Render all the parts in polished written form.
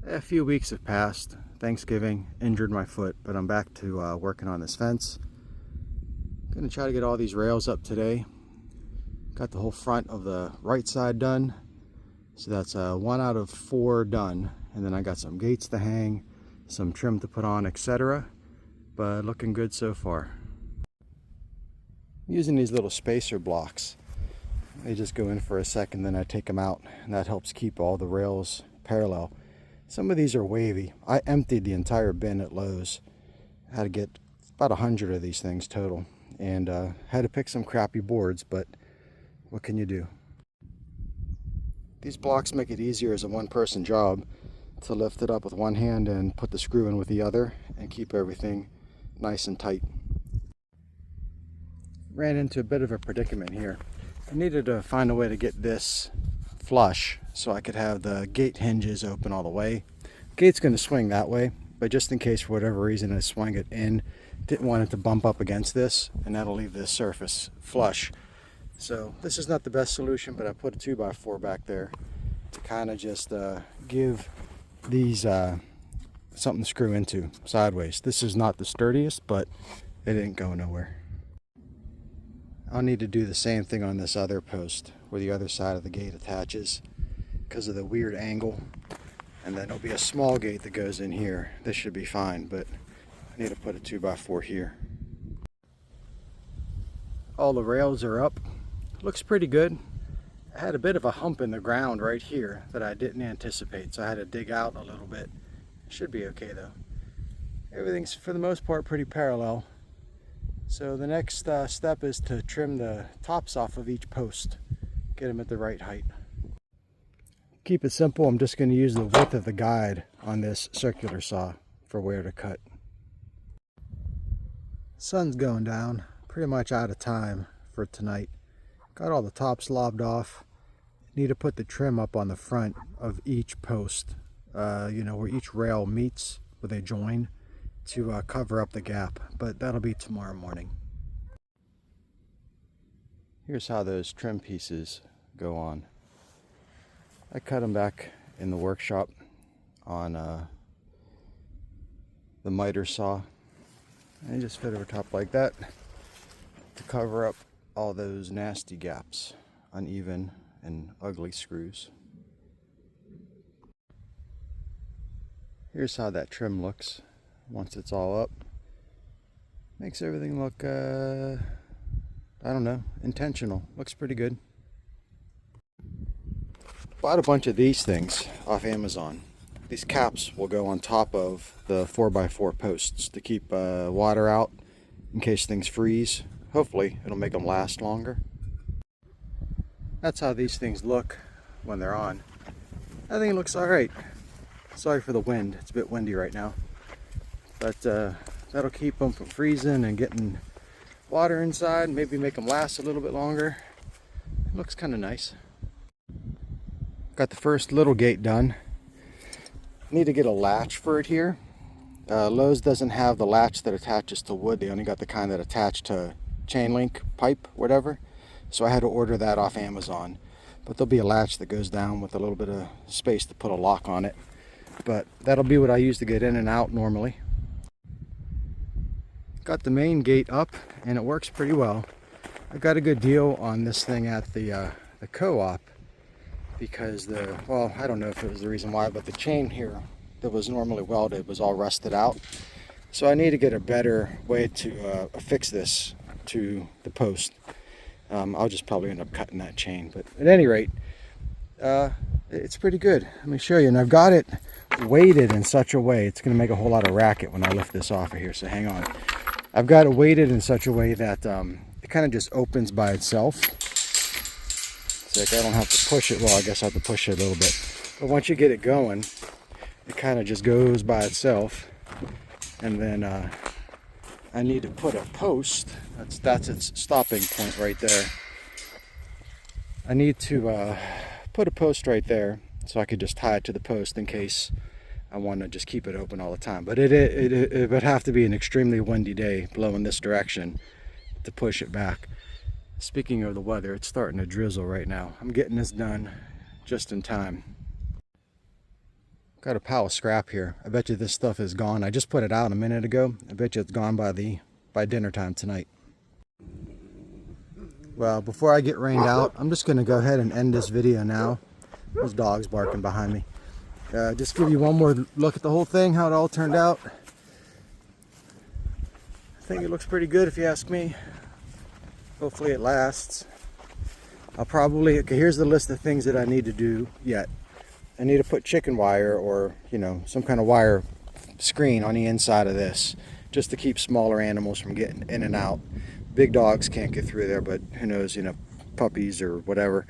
A few weeks have passed. Thanksgiving injured my foot, but I'm back to working on this fence. Gonna try to get all these rails up today. Got the whole front of the right side done, so that's 1 out of 4 done. And then I got some gates to hang, some trim to put on, etc. But looking good so far. I'm using these little spacer blocks. They just go in for a second, then I take them out, and that helps keep all the rails parallel. Some of these are wavy. I emptied the entire bin at Lowe's. I had to get about 100 of these things total, and had to pick some crappy boards, but what can you do? These blocks make it easier as a one-person job to lift it up with one hand and put the screw in with the other and keep everything nice and tight. Ran into a bit of a predicament here. I needed to find a way to get this flush so I could have the gate hinges open all the way. Gate's going to swing that way, but just in case for whatever reason I swung it in, didn't want it to bump up against this, and that'll leave this surface flush. So this is not the best solution, but I put a 2x4 back there to kind of just give these something to screw into sideways. This is not the sturdiest, but it didn't go nowhere. I'll need to do the same thing on this other post where the other side of the gate attaches because of the weird angle, and then there'll be a small gate that goes in here. This should be fine, but I need to put a 2x4 here. All the rails are up. Looks pretty good. I had a bit of a hump in the ground right here that I didn't anticipate, so I had to dig out a little bit. Should be okay though. Everything's for the most part pretty parallel. So the next step is to trim the tops off of each post, get them at the right height. Keep it simple. I'm just going to use the width of the guide on this circular saw for where to cut. Sun's going down, pretty much out of time for tonight. Got all the tops lobbed off. Need to put the trim up on the front of each post, you know, where each rail meets where they join, to cover up the gap, but that'll be tomorrow morning. Here's how those trim pieces go on. I cut them back in the workshop on the miter saw, and just fit over top like that to cover up all those nasty gaps, uneven and ugly screws. Here's how that trim looks once it's all up. Makes everything look, I don't know, intentional. Looks pretty good. Bought a bunch of these things off Amazon. These caps will go on top of the 4x4 posts to keep water out in case things freeze. Hopefully it'll make them last longer. That's how these things look when they're on. I think it looks alright. Sorry for the wind, it's a bit windy right now. But that'll keep them from freezing and getting water inside, maybe make them last a little bit longer. It looks kind of nice. Got the first little gate done. Need to get a latch for it here. Lowe's doesn't have the latch that attaches to wood. They only got the kind that attach to chain link pipe, whatever. So I had to order that off Amazon. But there'll be a latch that goes down with a little bit of space to put a lock on it. But that'll be what I use to get in and out normally. Got the main gate up, and it works pretty well. I got a good deal on this thing at the co-op because well, I don't know if it was the reason why, but the chain here that was normally welded was all rusted out. So I need to get a better way to affix this to the post. I'll just probably end up cutting that chain, but at any rate, it's pretty good. Let me show you. And I've got it weighted in such a way, it's going to make a whole lot of racket when I lift this off of here, so hang on. I've got it weighted in such a way that it kind of just opens by itself. It's like I don't have to push it. Well, I guess I have to push it a little bit. But once you get it going, it kind of just goes by itself. And then I need to put a post. That's its stopping point right there. I need to put a post right there so I could just tie it to the post in case I want to just keep it open all the time. But it would have to be an extremely windy day blowing this direction to push it back. Speaking of the weather, it's starting to drizzle right now. I'm getting this done just in time. Got a pile of scrap here. I bet you this stuff is gone. I just put it out a minute ago. I bet you it's gone by dinner time tonight. Well, before I get rained out, I'm just going to go ahead and end this video now. There's dogs barking behind me. Just give you one more look at the whole thing, how it all turned out. I think it looks pretty good if you ask me. Hopefully it lasts. I'll probably, okay, here's the list of things that I need to do yet. I need to put chicken wire or, you know, some kind of wire screen on the inside of this just to keep smaller animals from getting in and out. Big dogs can't get through there, but who knows, you know, puppies or whatever.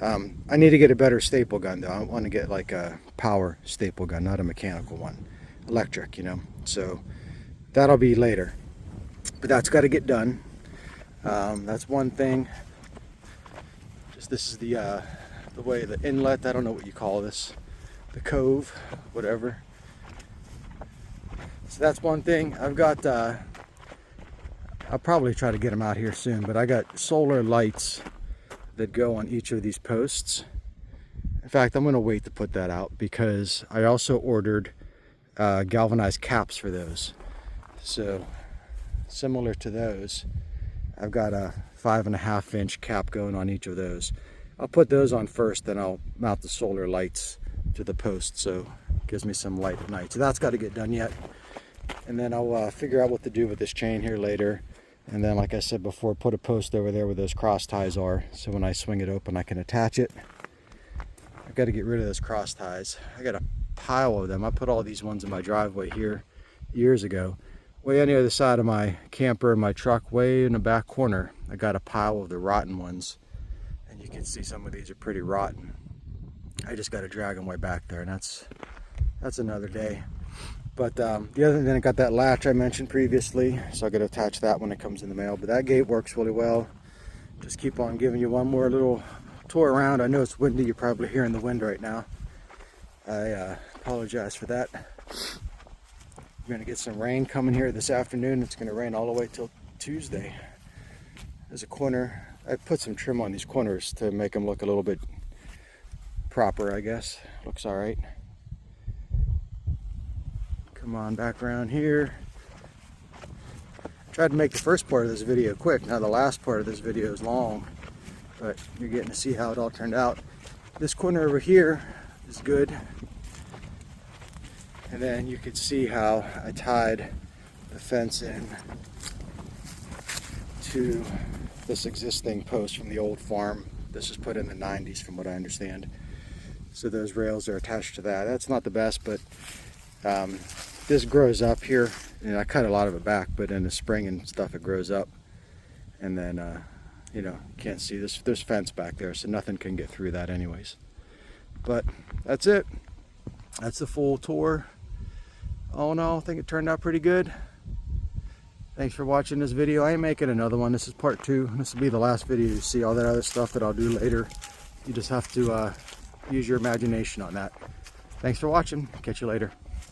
I need to get a better staple gun though. I want to get like a power staple gun, not a mechanical one. Electric, you know. So that'll be later. But that's got to get done. That's one thing. Just this is the way, the inlet, I don't know what you call this. The cove, whatever. So that's one thing. I've got, I'll probably try to get them out here soon, but I got solar lights that go on each of these posts. In fact, I'm going to wait to put that out because I also ordered galvanized caps for those. So similar to those, I've got a 5.5 inch cap going on each of those. I'll put those on first, then I'll mount the solar lights to the post, so it gives me some light at night. So that's got to get done yet. And then I'll figure out what to do with this chain here later. And then, like I said before, put a post over there where those cross ties are, so when I swing it open I can attach it. I've got to get rid of those cross ties. I got a pile of them. I put all these ones in my driveway here years ago. Way on the other side of my camper and my truck, way in the back corner, I got a pile of the rotten ones. And you can see some of these are pretty rotten. I just got to drag them way back there, and that's another day. But the other thing, I got that latch I mentioned previously, so I got to attach that when it comes in the mail. But that gate works really well. Just keep on giving you one more little tour around. I know it's windy, you're probably hearing the wind right now. I apologize for that. We're going to get some rain coming here this afternoon. It's going to rain all the way till Tuesday. There's a corner. I put some trim on these corners to make them look a little bit proper, I guess. Looks all right. Come on back around here. Tried to make the first part of this video quick. Now the last part of this video is long, but you're getting to see how it all turned out. This corner over here is good. And then you can see how I tied the fence in to this existing post from the old farm. This was put in the 90s from what I understand. So those rails are attached to that. That's not the best, but this grows up here, and I cut a lot of it back, but in the spring and stuff it grows up. And then, you know, you can't see this. There's fence back there, so nothing can get through that anyways. But that's it. That's the full tour. All in all, I think it turned out pretty good. Thanks for watching this video. I ain't making another one. This is part 2. This will be the last video you see. All that other stuff that I'll do later, you just have to use your imagination on that. Thanks for watching. Catch you later.